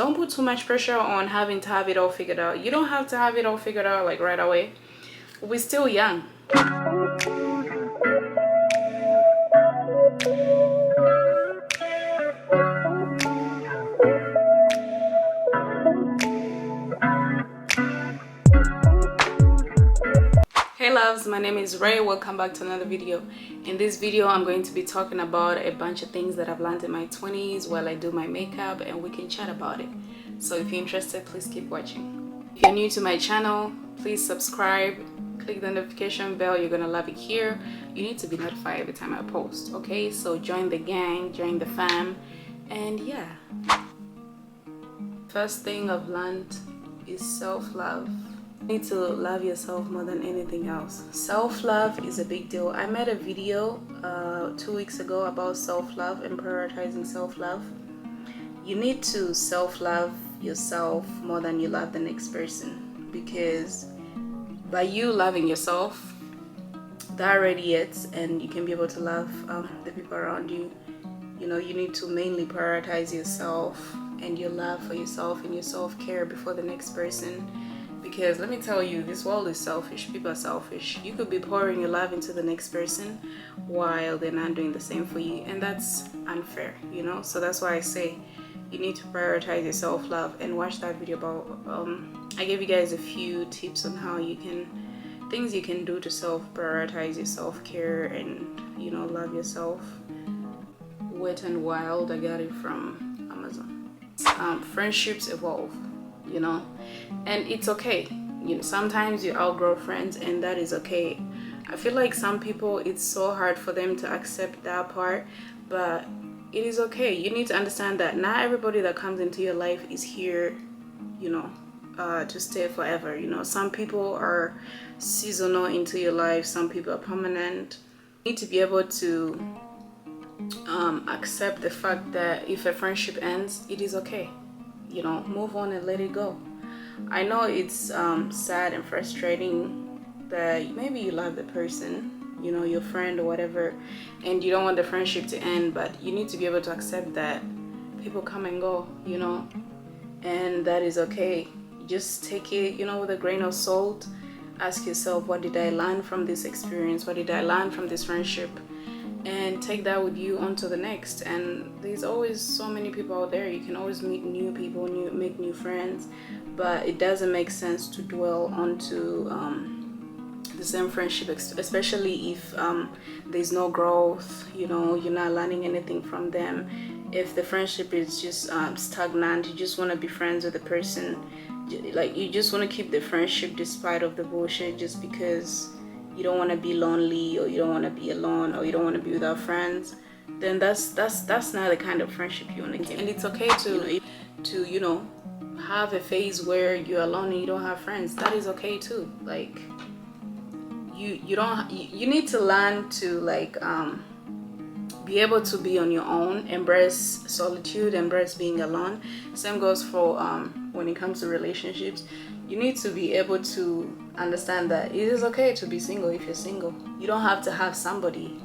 Don't put too much pressure on having to have it all figured out. You don't have to have it all figured out like right away. We're still young. Hey loves, my name is Ray. Welcome back to another video. In this video I'm going to be talking about a bunch of things that I've learned in my 20s while I do my makeup, and we can chat about it. So if you're interested, please keep watching. If you're new to my channel, please subscribe, click the notification bell. You're gonna love it here. You need to be notified every time I post, okay? So join the gang, join the fam, and yeah. First thing I've learned is self-love. You need to love yourself more than anything else. Self-love is a big deal. I made a video 2 weeks ago about self-love and prioritizing self-love. You need to self-love yourself more than you love the next person, because by you loving yourself, that radiates and you can be able to love the people around you. You know, you need to mainly prioritize yourself and your love for yourself and your self-care before the next person. Because let me tell you, this world is selfish. People are selfish. You could be pouring your love into the next person while they're not doing the same for you, and that's unfair, you know. So that's why I say you need to prioritize your self-love, and watch that video about I gave you guys a few tips on how you can, things you can do to prioritize your self-care and, you know, love yourself. Wet and Wild, I got it from Amazon. Friendships evolve, you know, and it's okay. You know, sometimes you outgrow friends, and that is okay. I feel like some people, it's so hard for them to accept that part, but it is okay. You need to understand that not everybody that comes into your life is here, you know, to stay forever. You know, some people are seasonal into your life, some people are permanent. You need to be able to accept the fact that if a friendship ends, it is okay. You know, move on and let it go. I know it's sad and frustrating that maybe you love the person, you know, your friend or whatever, and you don't want the friendship to end, but you need to be able to accept that people come and go, you know, and that is okay. Just take it, you know, with a grain of salt. Ask yourself, what did I learn from this experience? What did I learn from this friendship? And take that with you onto the next. And there's always so many people out there. You can always meet new people, make new friends, but it doesn't make sense to dwell onto the same friendship, especially if there's no growth. You know, you're not learning anything from them. If the friendship is just stagnant, you just want to be friends with the person, like you just want to keep the friendship despite of the bullshit, just because you don't want to be lonely, or you don't want to be alone, or you don't want to be without friends, then that's not the kind of friendship you want to keep. And it's okay to you know, have a phase where you're alone and you don't have friends. That is okay too. Like you need to learn to like be able to be on your own, embrace solitude, embrace being alone. Same goes for when it comes to relationships. You need to be able to understand that it is okay to be single if you're single. You don't have to have somebody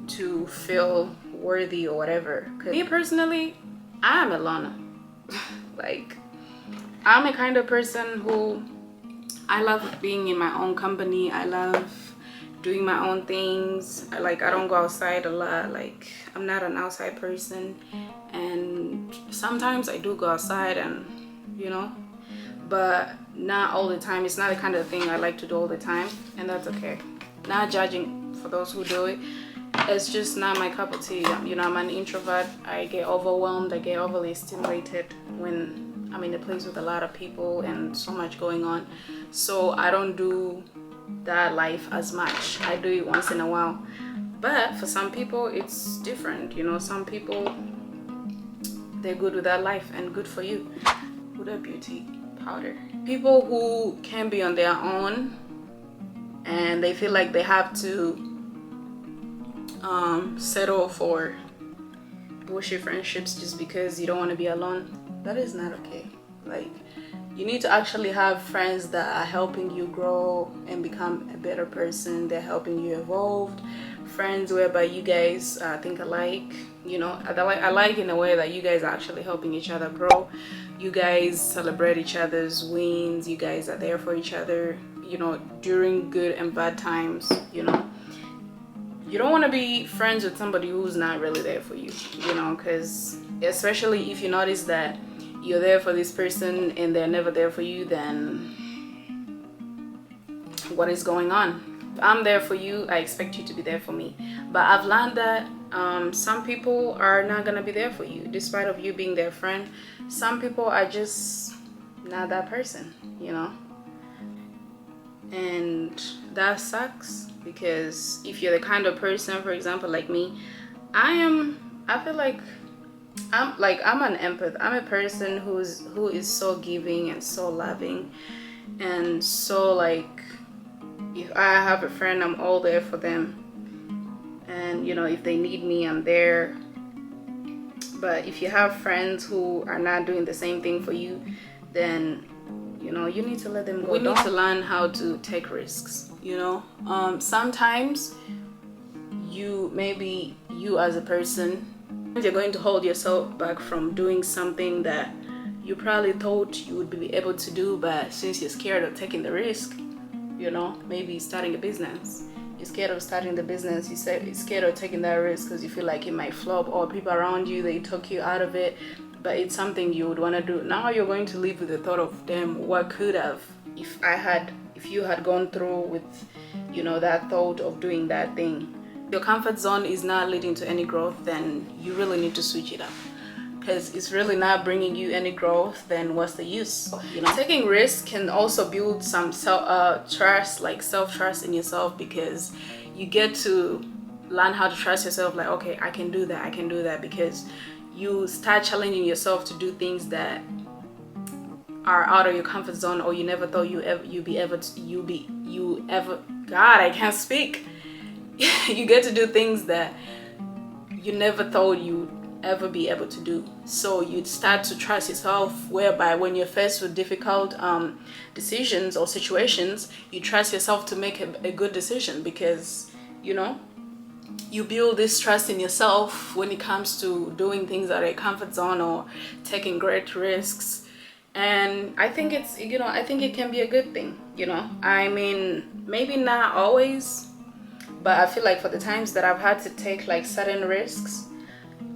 to feel worthy or whatever. Me personally, I'm a loner. Like, I'm a kind of person who, I love being in my own company. I love doing my own things. I don't go outside a lot. Like, I'm not an outside person, and sometimes I do go outside, and you know, but not all the time. It's not the kind of thing I like to do all the time, and that's okay. Not judging for those who do it. It's just not my cup of tea. You know, I'm an introvert. I get overwhelmed. I get overly stimulated when I'm in a place with a lot of people and so much going on. So I don't do that life as much. I do it once in a while. But for some people, it's different. You know, some people, they're good with that life, and good for you. Huda Beauty powder. People who can be on their own and they feel like they have to settle for bullshit friendships just because you don't want to be alone, that is not okay. Like, you need to actually have friends that are helping you grow and become a better person. They're helping you evolve. Friends whereby you guys think alike. You know, I like in a way that you guys are actually helping each other grow. You guys celebrate each other's wins. You guys are there for each other, you know, during good and bad times, you know. You don't want to be friends with somebody who's not really there for you, you know, because especially if you notice that you're there for this person and they're never there for you, then what is going on? If I'm there for you, I expect you to be there for me. But I've learned that some people are not gonna be there for you despite of you being their friend. Some people are just not that person, you know, and that sucks, because if you're the kind of person, for example, like me, I feel like I'm an empath. I'm a person who is so giving and so loving, and so like, if I have a friend, I'm all there for them, and you know, if they need me, I'm there. But if you have friends who are not doing the same thing for you, then you know, you need to let them go. We need to learn how to take risks, you know. Sometimes maybe you as a person, you're going to hold yourself back from doing something that you probably thought you would be able to do, but since you're scared of taking the risk, you know, maybe starting a business, you're scared of starting the business, you're scared of taking that risk because you feel like it might flop, or people around you, they took you out of it, but it's something you would want to do. Now you're going to live with the thought of, damn, what could have, if you had gone through with, you know, that thought of doing that thing. Your comfort zone is not leading to any growth, then you really need to switch it up, because it's really not bringing you any growth. Then what's the use? You know, taking risks can also build some self-trust, like self-trust in yourself, because you get to learn how to trust yourself, like, okay, I can do that, because you start challenging yourself to do things that are out of your comfort zone, or you never thought God, I can't speak. You get to do things that you never thought you'd ever be able to do. So you start to trust yourself, whereby when you're faced with difficult decisions or situations, you trust yourself to make a good decision, because you know, you build this trust in yourself when it comes to doing things out of your comfort zone or taking great risks. And I think it's, you know, I think it can be a good thing, you know. I mean, maybe not always, but I feel like for the times that I've had to take like certain risks,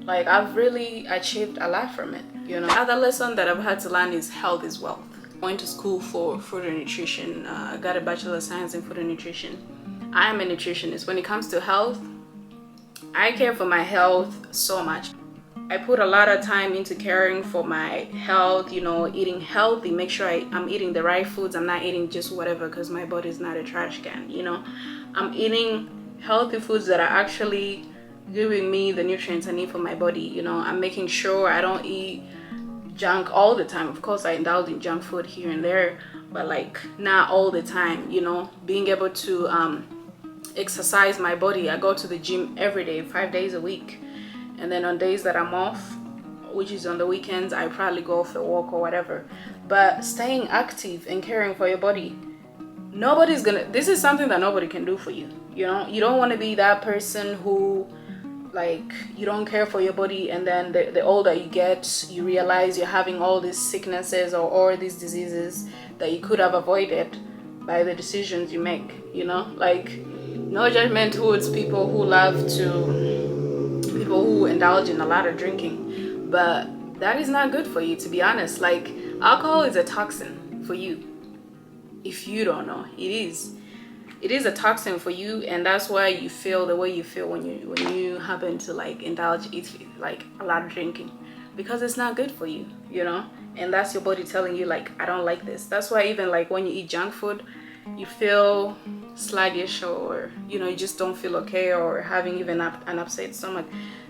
like I've really achieved a lot from it, you know. Another lesson that I've had to learn is health is wealth. I went to school for food and nutrition. I got a Bachelor of Science in food and nutrition. I am a nutritionist. When it comes to health, I care for my health so much. I put a lot of time into caring for my health, you know, eating healthy, make sure I'm eating the right foods. I'm not eating just whatever, because my body is not a trash can, you know. I'm eating healthy foods that are actually giving me the nutrients I need for my body, you know. I'm making sure I don't eat junk all the time. Of course, I indulge in junk food here and there, but like not all the time, you know. Being able to exercise my body. I go to the gym every day, 5 days a week. And then on days that I'm off, which is on the weekends, I probably go for a walk or whatever. But staying active and caring for your body, this is something that nobody can do for you, you know. You don't want to be that person who, like, you don't care for your body, and then the older you get, you realize you're having all these sicknesses or all these diseases that you could have avoided by the decisions you make, you know. Like, no judgment towards people who indulge in a lot of drinking, but that is not good for you, to be honest. Like, alcohol is a toxin for you. If you don't know, it is a toxin for you, and that's why you feel the way you feel when you happen to like indulge like a lot of drinking, because it's not good for you, you know. And that's your body telling you, like, I don't like this. That's why even like when you eat junk food, you feel sluggish, or you know, you just don't feel okay, or having even an upset stomach,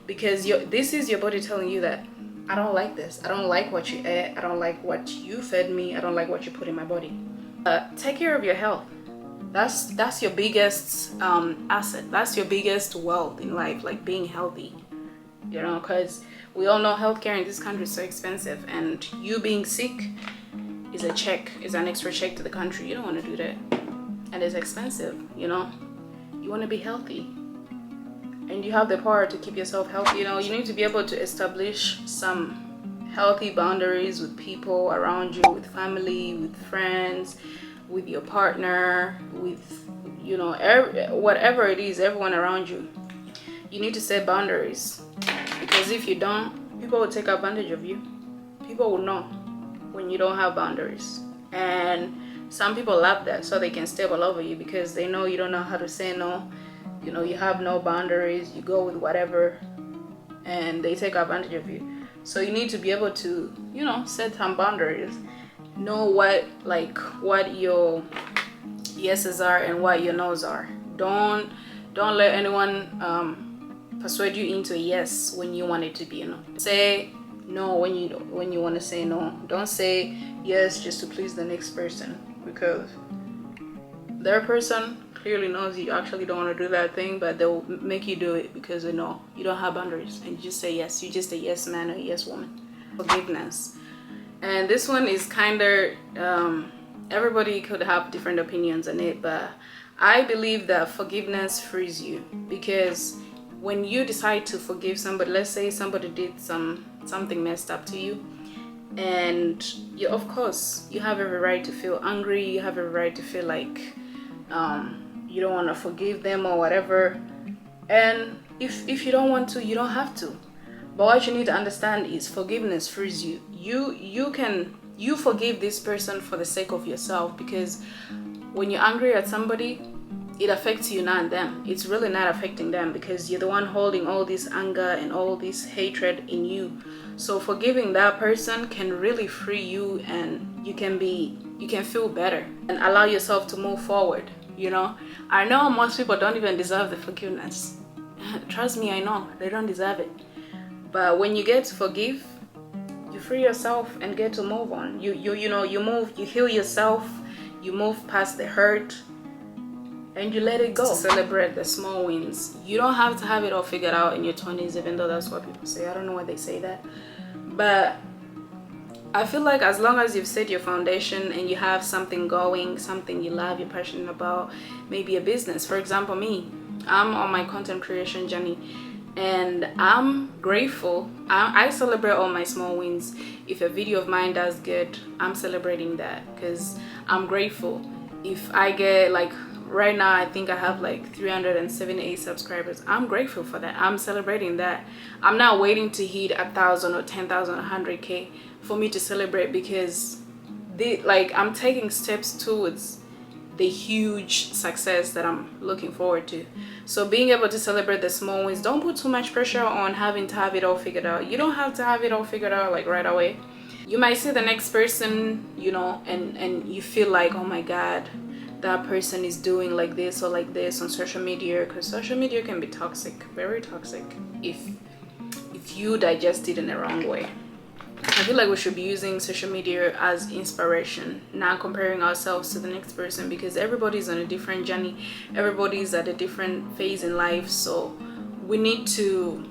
because this is your body telling you that I don't like this, I don't like what you ate, I don't like what you fed me, I don't like what you put in my body. Take care of your health. That's your biggest asset. That's your biggest wealth in life, like being healthy, you know, because we all know healthcare in this country is so expensive, and you being sick is an extra check to the country. You don't want to do that, and it's expensive, you know. You want to be healthy, and you have the power to keep yourself healthy. You know, you need to be able to establish some healthy boundaries with people around you, with family, with friends, with your partner, with, you know, whatever it is, everyone around you. You need to set boundaries, because if you don't, people will take advantage of you. People will know when you don't have boundaries, and some people love that, so they can step all over you because they know you don't know how to say no. You know, you have no boundaries, you go with whatever, and they take advantage of you. So you need to be able to, you know, set some boundaries, know what your yeses are and what your nos are. Don't let anyone persuade you into a yes when you want it to be a no. Say no when you want to say no. Don't say yes just to please the next person, because their person clearly knows you actually don't want to do that thing, but they'll make you do it because they know you don't have boundaries, and you just say yes. You're just a yes man or a yes woman. Forgiveness. And this one is kind of everybody could have different opinions on it, but I believe that forgiveness frees you, because when you decide to forgive somebody, let's say somebody did something messed up to you, and you, of course, you have every right to feel angry, you have every right to feel like you don't want to forgive them or whatever. And if you don't want to, you don't have to. But what you need to understand is forgiveness frees you. You forgive this person for the sake of yourself, because when you're angry at somebody, it affects you, not them. It's really not affecting them, because you're the one holding all this anger and all this hatred in you. So forgiving that person can really free you, and you can feel better and allow yourself to move forward. You know, I know most people don't even deserve the forgiveness. Trust me, I know they don't deserve it. But when you get to forgive, you free yourself and get to move on. You heal yourself, you move past the hurt, and you let it go. Celebrate the small wins. You don't have to have it all figured out in your 20s, even though that's what people say. I don't know why they say that, but I feel like as long as you've set your foundation and you have something going, something you love, you're passionate about, maybe a business. For example, me, I'm on my content creation journey, and I'm grateful. I celebrate all my small wins. If a video of mine does good, I'm celebrating that, because I'm grateful. If I get, like, right now I think I have like 378 subscribers, I'm grateful for that. I'm celebrating that. I'm not waiting to hit 1,000 or 10,000 or 100K for me to celebrate, because I'm taking steps towards the huge success that I'm looking forward to. So being able to celebrate the small wins, don't put too much pressure on having to have it all figured out. You don't have to have it all figured out like right away. You might see the next person, you know, and you feel like, oh my god, that person is doing like this or like this on social media, because social media can be toxic, very toxic, if you digest it in the wrong way. I feel like we should be using social media as inspiration, not comparing ourselves to the next person, because everybody's on a different journey, everybody's at a different phase in life. So we need to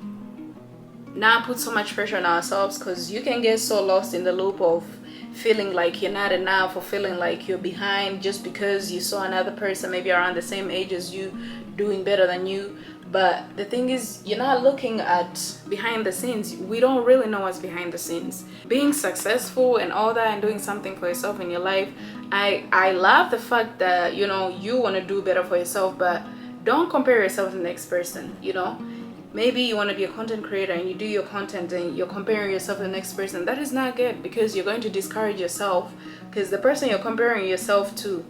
not put so much pressure on ourselves, because you can get so lost in the loop of feeling like you're not enough, or feeling like you're behind just because you saw another person maybe around the same age as you doing better than you. But the thing is, you're not looking at behind the scenes. We don't really know what's behind the scenes. Being successful and all that, and doing something for yourself in your life, I love the fact that, you know, you want to do better for yourself, but don't compare yourself to the next person. You know, maybe you want to be a content creator and you do your content and you're comparing yourself to the next person. That is not good, because you're going to discourage yourself, because the person you're comparing yourself to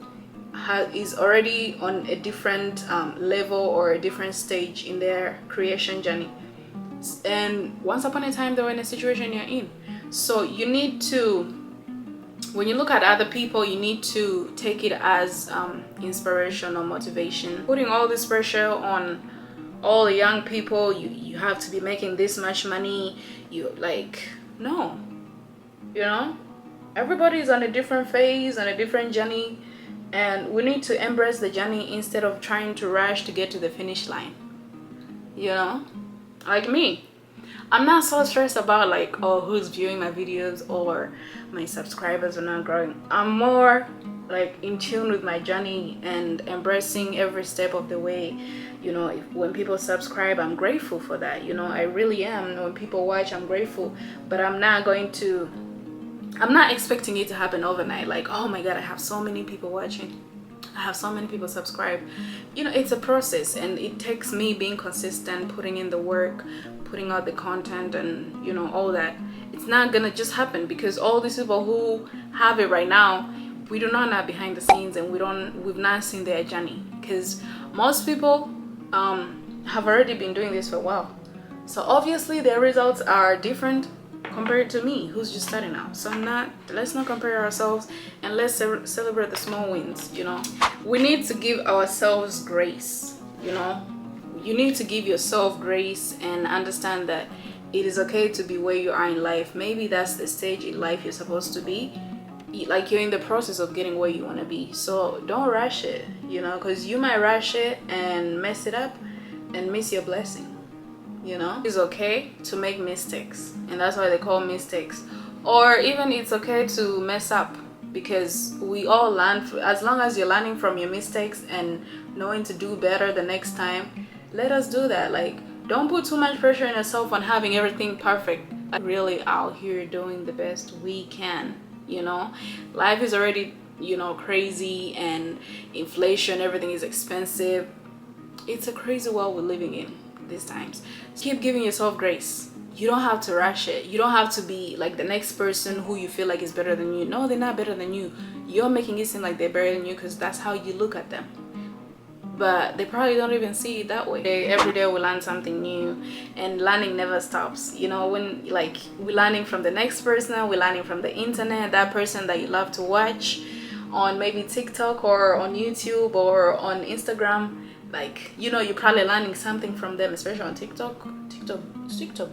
is already on a different level or a different stage in their creation journey, and once upon a time they were in a situation you're in. So you need to, when you look at other people, you need to take it as inspiration or motivation. Putting all this pressure on all the young people, you have to be making this much money, you like, no, you know, everybody's on a different phase, on a different journey, and we need to embrace the journey instead of trying to rush to get to the finish line. You know, like me, I'm not so stressed about like, oh, who's viewing my videos or my subscribers are not growing. I'm more like in tune with my journey and embracing every step of the way. You know, when people subscribe, I'm grateful for that. You know, I really am. When people watch, I'm grateful, but I'm not expecting it to happen overnight. Like, oh my god, I have so many people watching, I have so many people subscribe. You know, it's a process, and it takes me being consistent, putting in the work, putting out the content, and you know, all that. It's not gonna just happen because all these people who have it right now, we do not know behind the scenes, and we've not seen their journey, because most people have already been doing this for a while. So obviously their results are different compared to me, who's just starting out. So let's not compare ourselves, and let's celebrate the small wins. You know, we need to give ourselves grace. You know, you need to give yourself grace and understand that it is okay to be where you are in life. Maybe that's the stage in life you're supposed to be. Like, you're in the process of getting where you want to be, so don't rush it, you know, because you might rush it and mess it up and miss your blessing. You know, it's okay to make mistakes, and that's why they call mistakes. Or even it's okay to mess up, because we all learn. As long as you're learning from your mistakes and knowing to do better the next time, let us do that. Like, don't put too much pressure on yourself on having everything perfect. I'm really out here doing the best we can. You know, life is already, you know, crazy, and inflation, everything is expensive. It's a crazy world we're living in these times. Keep giving yourself grace. You don't have to rush it. You don't have to be like the next person who you feel like is better than you. No, they're not better than you. You're making it seem like they're better than you because that's how you look at them, but they probably don't even see it that way. Every day we learn something new, and learning never stops. You know, when like we're learning from the next person, we're learning from the internet, that person that you love to watch on maybe TikTok or on YouTube or on Instagram. Like, you know, you're probably learning something from them, especially on TikTok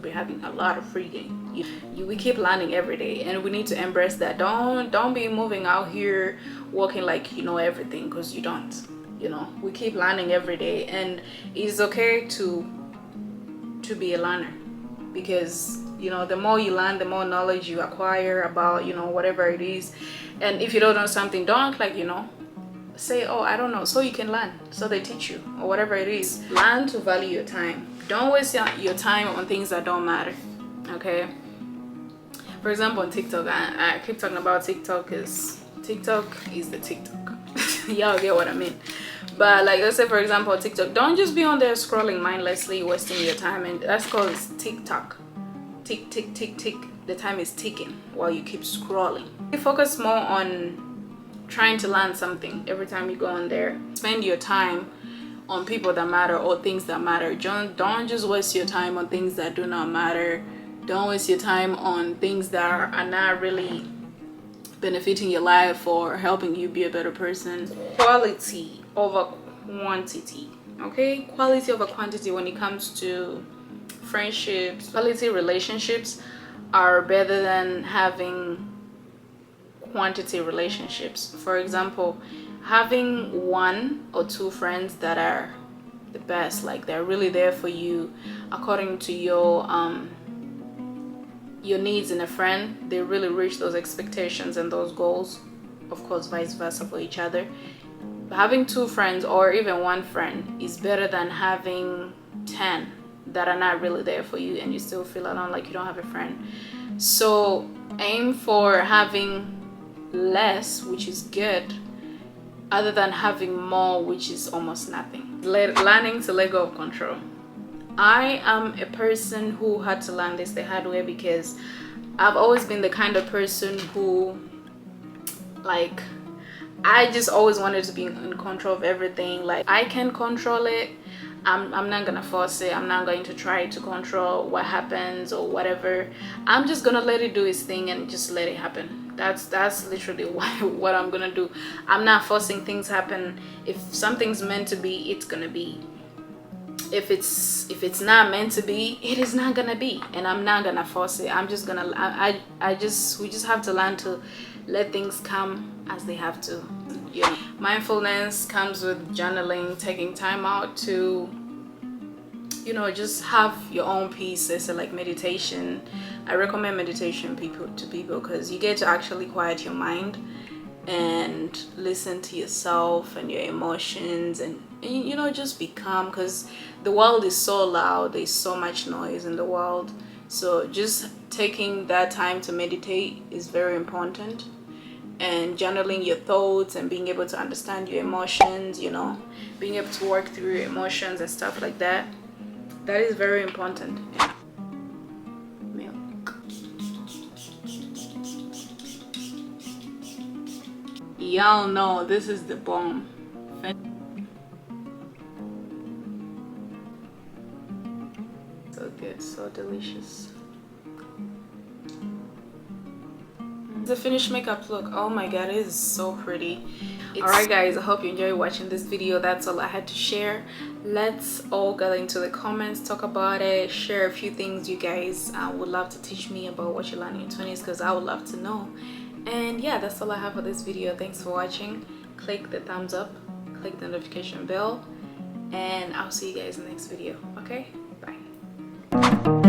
be having a lot of free game. We keep learning every day, and we need to embrace that. Don't be moving out here walking like you know everything, because you don't. You know, we keep learning every day, and it's okay to be a learner, because you know, the more you learn, the more knowledge you acquire about, you know, whatever it is. And if you don't know something, don't act like you know. Say, oh, I don't know, so you can learn, so they teach you, or whatever it is. Learn to value your time. Don't waste your time on things that don't matter. Okay, for example, on TikTok, I keep talking about TikTok because TikTok is the TikTok. Y'all get what I mean. But like, let's say for example, TikTok, don't just be on there scrolling mindlessly, wasting your time. And that's called TikTok. Tick tick tick tick. The time is ticking while you keep scrolling. You focus more on trying to learn something every time you go on there. Spend your time on people that matter or things that matter. Don't just waste your time on things that do not matter. Don't waste your time on things that are not really benefiting your life or helping you be a better person. Quality over quantity. Okay, quality over quantity when it comes to friendships. Quality relationships are better than having quantity relationships. For example, having one or two friends that are the best, like they're really there for you according to your needs in a friend. They really reach those expectations and those goals, of course vice versa for each other. Having two friends or even one friend is better than having 10 that are not really there for you and you still feel alone, like you don't have a friend. So aim for having less, which is good, other than having more, which is almost nothing. Learning to let go of control. I am a person who had to learn this the hard way, because I've always been the kind of person who, like, I just always wanted to be in control of everything. Like, I can control it. I'm not gonna force it. I'm not going to try to control what happens or whatever. I'm just gonna let it do its thing and just let it happen. That's literally what I'm gonna do. I'm not forcing things happen. If something's meant to be, it's gonna be. If it's not meant to be, it is not gonna be, and I'm not gonna force it. I'm just gonna we just have to learn to let things come as they have to. You know, mindfulness comes with journaling, taking time out to you know, just have your own pieces. Like meditation, I recommend meditation to people because you get to actually quiet your mind and listen to yourself and your emotions, and you know, just be calm, because the world is so loud, there's so much noise in the world. So just taking that time to meditate is very important, and journaling your thoughts and being able to understand your emotions, you know, being able to work through your emotions and stuff like that, that is very important. Milk. Y'all know this is the bomb. So good, so delicious. The finished makeup look, oh my god, it is so pretty. Alright guys, I hope you enjoyed watching this video. That's all I had to share. Let's all get into the comments, talk about it, share a few things you guys would love to teach me about what you learned in your 20s, because I would love to know. And yeah, that's all I have for this video. Thanks for watching. Click the thumbs up, click the notification bell, and I'll see you guys in the next video. Okay, bye.